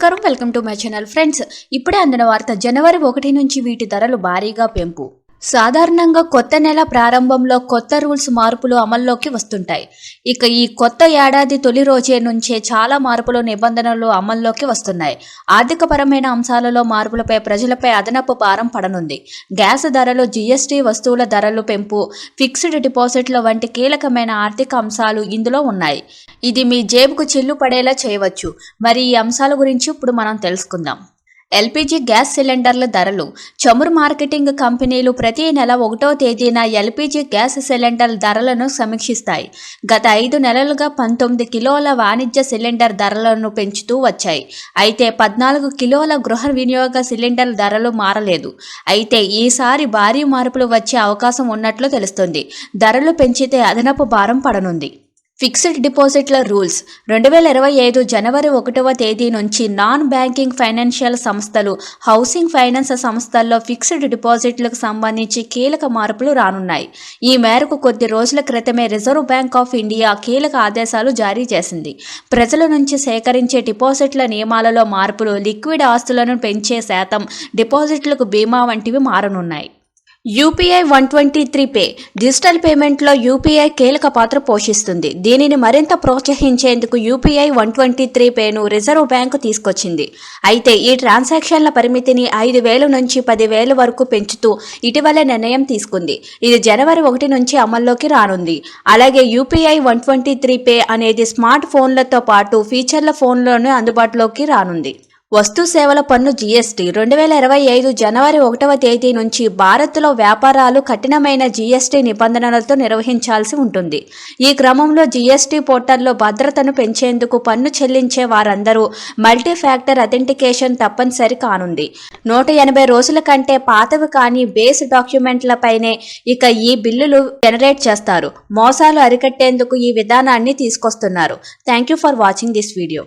నమస్కారం, welcome to my channel friends. ఇప్పుడే అందిన వార్త. జనవరి 1 నుంచి వీటి ధరలు భారీగా పెంపు. సాధారణంగా కొత్త నెల ప్రారంభంలో కొత్త రూల్స్ మార్పులు అమల్లోకి వస్తుంటాయి. ఇక ఈ కొత్త ఏడాది తొలి రోజే నుంచే చాలా మార్పులు నిబంధనలు అమల్లోకి వస్తున్నాయి. ఆర్థికపరమైన అంశాలలో మార్పులపై ప్రజలపై అదనపు భారం పడనుంది. గ్యాస్ ధరలు, జీఎస్టీ, వస్తువుల ధరలు పెంపు, ఫిక్స్డ్ డిపాజిట్ల వంటి కీలకమైన ఆర్థిక అంశాలు ఇందులో ఉన్నాయి. ఇది మీ జేబుకు చిల్లు పడేలా చేయవచ్చు. మరి ఈ అంశాల గురించి ఇప్పుడు మనం తెలుసుకుందాం. ఎల్పీజీ గ్యాస్ సిలిండర్ల ధరలు. చమురు మార్కెటింగ్ కంపెనీలు ప్రతి నెల 1వ తేదీన ఎల్పీజీ గ్యాస్ సిలిండర్ ధరలను సమీక్షిస్తాయి. గత 5 నెలలుగా 19 కిలోల వాణిజ్య సిలిండర్ ధరలను పెంచుతూ వచ్చాయి. అయితే 14 కిలోల గృహ వినియోగ సిలిండర్ ధరలు మారలేదు. అయితే ఈసారి భారీ మార్పులు వచ్చే అవకాశం ఉన్నట్లు తెలుస్తోంది. ధరలు పెంచితే అదనపు భారం పడనుంది. ఫిక్స్డ్ డిపాజిట్ల రూల్స్. 2025 జనవరి 1వ తేదీ నుంచి నాన్ బ్యాంకింగ్ ఫైనాన్షియల్ సంస్థలు, హౌసింగ్ ఫైనాన్స్ సంస్థల్లో ఫిక్స్డ్ డిపాజిట్లకు సంబంధించి కీలక మార్పులు రానున్నాయి. ఈ మేరకు కొద్ది రోజుల క్రితమే రిజర్వ్ బ్యాంక్ ఆఫ్ ఇండియా కీలక ఆదేశాలు జారీ చేసింది. ప్రజల నుంచి సేకరించే డిపాజిట్ల నియమాలలో మార్పులు, లిక్విడ్ ఆస్తులను పెంచే శాతం, డిపాజిట్లకు బీమా వంటివి మారనున్నాయి. UPI 123 pay. డిజిటల్ పేమెంట్లో యూపీఐ కీలక పాత్ర పోషిస్తుంది. దీనిని మరింత ప్రోత్సహించేందుకు యూపీఐ 123 పేను రిజర్వ్ బ్యాంకు తీసుకొచ్చింది. అయితే ఈ ట్రాన్సాక్షన్ల పరిమితిని 5,000 నుంచి 10,000 వరకు పెంచుతూ ఇటీవల నిర్ణయం తీసుకుంది. ఇది జనవరి 1 నుంచి అమల్లోకి రానుంది. అలాగే యూపీఐ 123 పే అనేది స్మార్ట్ ఫోన్లతో పాటు ఫీచర్ల ఫోన్లోనూ అందుబాటులోకి రానుంది. వస్తు సేవల పన్ను జీఎస్టీ. 2025 జనవరి 1వ తేదీ నుంచి భారత్లో వ్యాపారాలు కఠినమైన జీఎస్టీ నిబంధనలతో నిర్వహించాల్సి ఉంటుంది. ఈ క్రమంలో జీఎస్టీ పోర్టల్లో భద్రతను పెంచేందుకు పన్ను చెల్లించే వారందరూ మల్టీ ఫ్యాక్టర్ అథెంటికేషన్ తప్పనిసరి కానుంది. 180 రోజుల కంటే పాతవి కానీ బేస్ డాక్యుమెంట్లపైనే ఇక ఈ బిల్లులు జనరేట్ చేస్తారు. మోసాలు అరికట్టేందుకు ఈ విధానాన్ని తీసుకొస్తున్నారు. Thank you for watching this video.